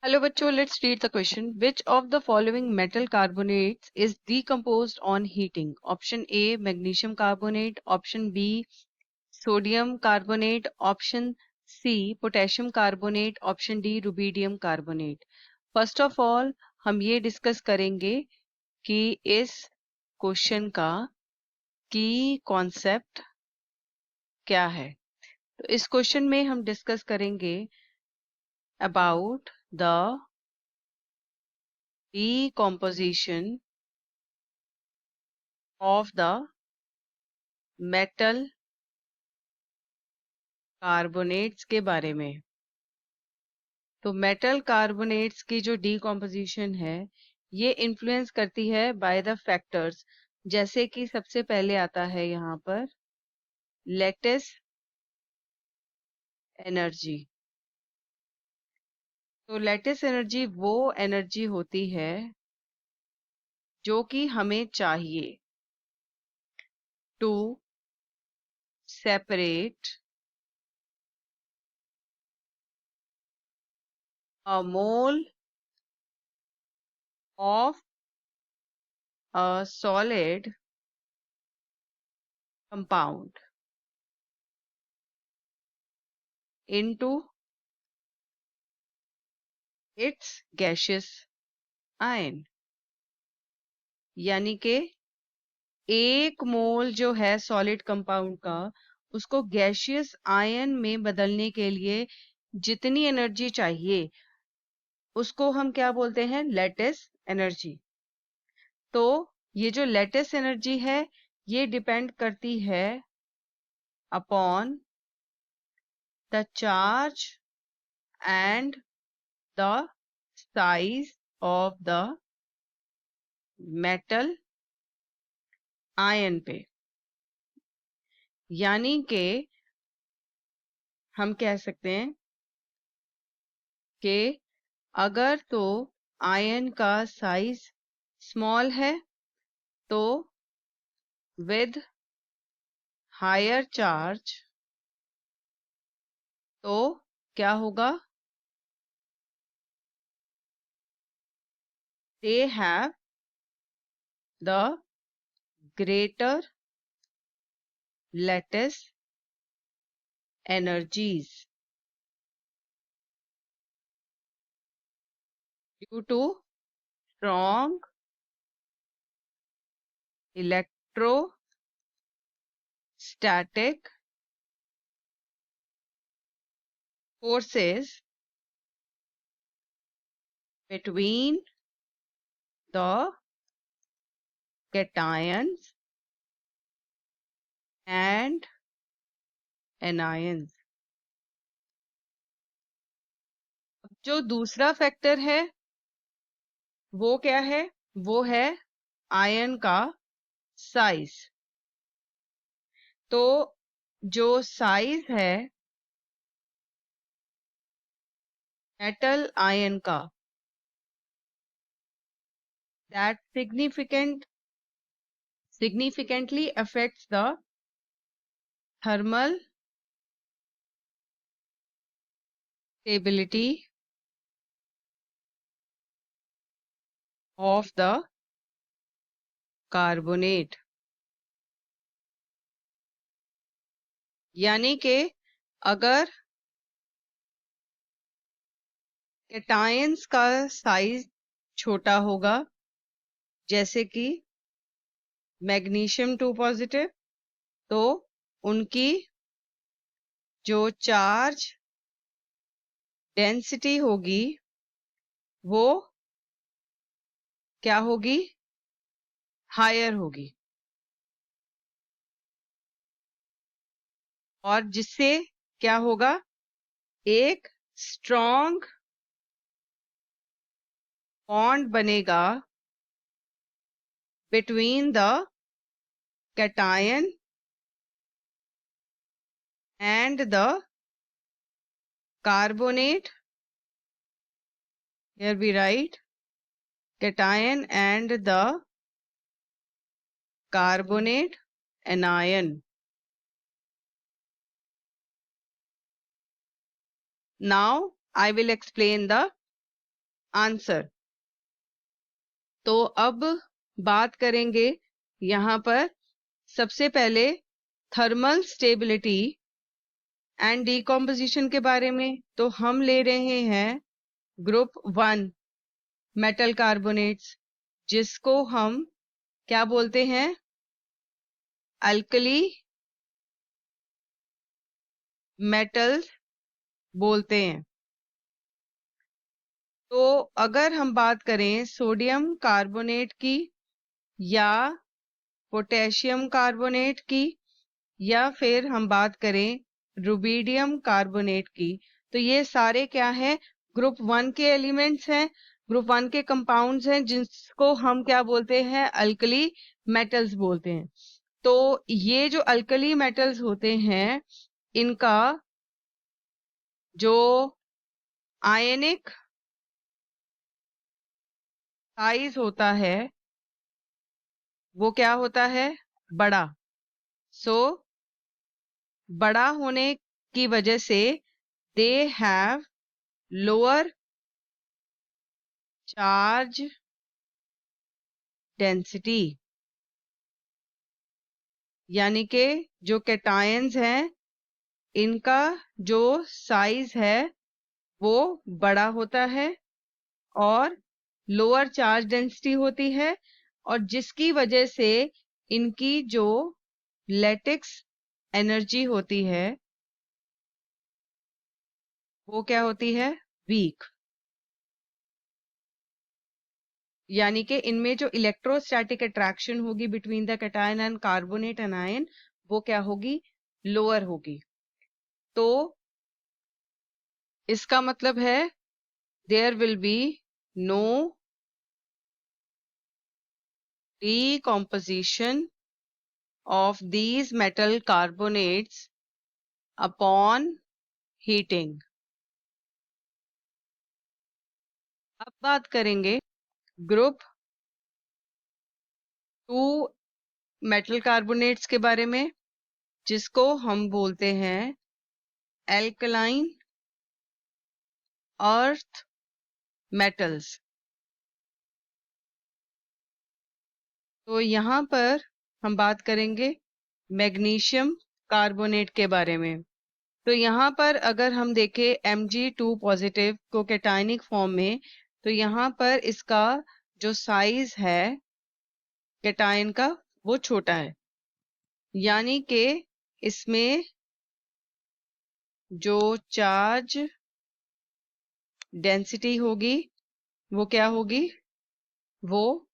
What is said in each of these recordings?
Hello, bachcho. Let's read the question. Which of the following metal carbonates is decomposed on heating? Option A, magnesium carbonate. Option B, sodium carbonate. Option C, potassium carbonate. Option D, rubidium carbonate. First of all हम ये discuss करेंगे कि इस question का की concept क्या है। तो इस क्वेश्चन में हम डिस्कस करेंगे about the decomposition of the metal carbonates के बारे में। तो मेटल कार्बोनेट्स की जो डीकॉम्पोजिशन है ये इन्फ्लुएंस करती है बाय द फैक्टर्स, जैसे कि सबसे पहले आता है यहाँ पर लेटिस एनर्जी। तो लेटिस एनर्जी वो एनर्जी होती है जो कि हमें चाहिए to separate a mole of a solid compound into its gaseous ion. यानी कि एक मोल जो है सॉलिड कंपाउंड का उसको गैसियस आयन में बदलने के लिए जितनी एनर्जी चाहिए उसको हम क्या बोलते हैं? Lettuce energy. तो ये जो लेटिस एनर्जी है ये डिपेंड करती है upon the charge and the size of the metal ion पे। यानी कि हम कह सकते हैं कि अगर तो आयन का साइज स्मॉल है तो विद हायर चार्ज तो क्या होगा? They have the greater lattice energies due to strong electrostatic forces between the cations and anions। जो दूसरा फैक्टर है वो क्या है? वो है आयन का साइज। तो जो साइज है मेटल आयन का that significantly affects the thermal stability of the carbonate। यानी कि अगर कैटायंस का साइज छोटा होगा, जैसे कि मैग्नीशियम 2 पॉजिटिव, तो उनकी जो चार्ज डेंसिटी होगी वो क्या होगी? हायर होगी। और जिससे क्या होगा? एक स्ट्रॉन्ग बॉन्ड बनेगा between the cation and the carbonate। Here we write cation and the carbonate anion। Now I will explain the answer. तो अब बात करेंगे यहाँ पर सबसे पहले थर्मल स्टेबिलिटी एंड डीकॉम्पोजिशन के बारे में। तो हम ले रहे हैं ग्रुप 1 मेटल कार्बोनेट्स, जिसको हम क्या बोलते हैं? अल्कली मेटल्स बोलते हैं। तो अगर हम बात करें सोडियम कार्बोनेट की या पोटेशियम कार्बोनेट की, या फिर हम बात करें रुबिडियम कार्बोनेट की, तो ये सारे क्या है? ग्रुप 1 के एलिमेंट्स हैं, ग्रुप 1 के कंपाउंड्स हैं, जिसको हम क्या बोलते हैं? अल्कली मेटल्स बोलते हैं। तो ये जो अल्कली मेटल्स होते हैं, इनका जो आयनिक साइज होता है वो क्या होता है? बड़ा। सो बड़ा होने की वजह से they have lower charge density, यानी कि जो कैटायंस हैं इनका जो साइज है वो बड़ा होता है और लोअर चार्ज डेंसिटी होती है, और जिसकी वजह से इनकी जो लैटिक्स एनर्जी होती है वो क्या होती है? वीक। यानी कि इनमें जो इलेक्ट्रोस्टैटिक अट्रैक्शन होगी between the cation and carbonate anion वो क्या होगी? लोअर होगी। तो इसका मतलब है there will be no decomposition of these metal carbonates upon heating। अब बात करेंगे ग्रुप 2 मेटल कार्बोनेट्स के बारे में, जिसको हम बोलते हैं एल्कलाइन अर्थ मेटल्स। तो यहाँ पर हम बात करेंगे मैग्नीशियम कार्बोनेट के बारे में। तो यहाँ पर अगर हम देखें Mg2 पॉजिटिव को कैटायनिक फॉर्म में, तो यहाँ पर इसका जो साइज है कैटायन का वो छोटा है, यानी कि इसमें जो चार्ज डेंसिटी होगी वो क्या होगी? वो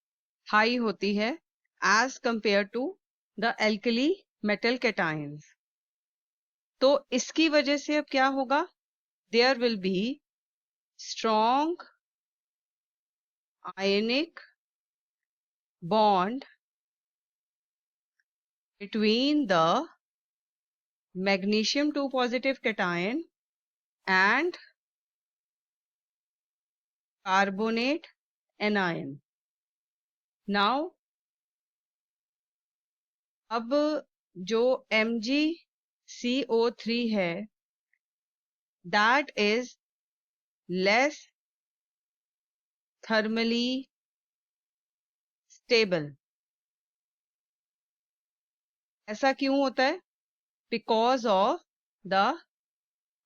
हाई होती है as compared to the alkali metal cations. तो इसकी वजह से अब क्या होगा? There will be strong ionic bond between the magnesium 2 positive cation and carbonate anion। Now अब जो MgCO3 है that is less thermally stable। ऐसा क्यों होता है? Because of the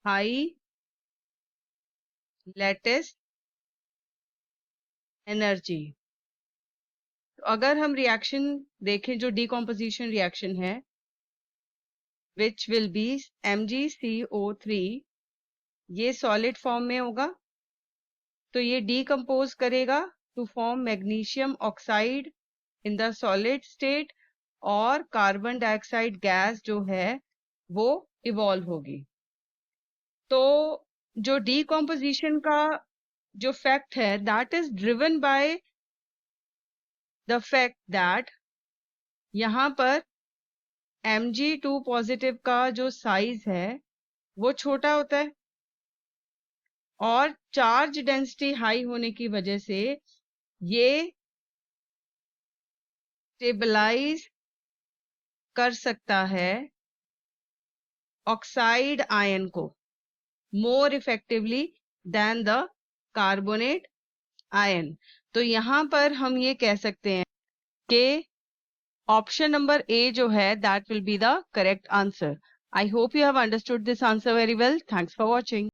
high lattice energy। तो अगर हम रिएक्शन देखें जो डिकम्पोजिशन रिएक्शन है which will be MgCO3, ये सॉलिड फॉर्म में होगा, तो ये डिकम्पोज करेगा to form magnesium oxide in the solid state, और कार्बन डाइऑक्साइड गैस जो है वो इवॉल्व होगी। तो जो डिकम्पोजिशन का जो फैक्ट है that is driven by the fact that यहाँ पर Mg2 पॉजिटिव का जो साइज है वो छोटा होता है, और चार्ज डेंसिटी हाई होने की वजह से ये स्टेबलाइज कर सकता है ऑक्साइड आयन को more effectively than the carbonate ion. तो यहाँ पर हम ये कह सकते हैं कि ऑप्शन नंबर ए जो है that will be the correct answer. I hope you have understood this answer very well. Thanks for watching.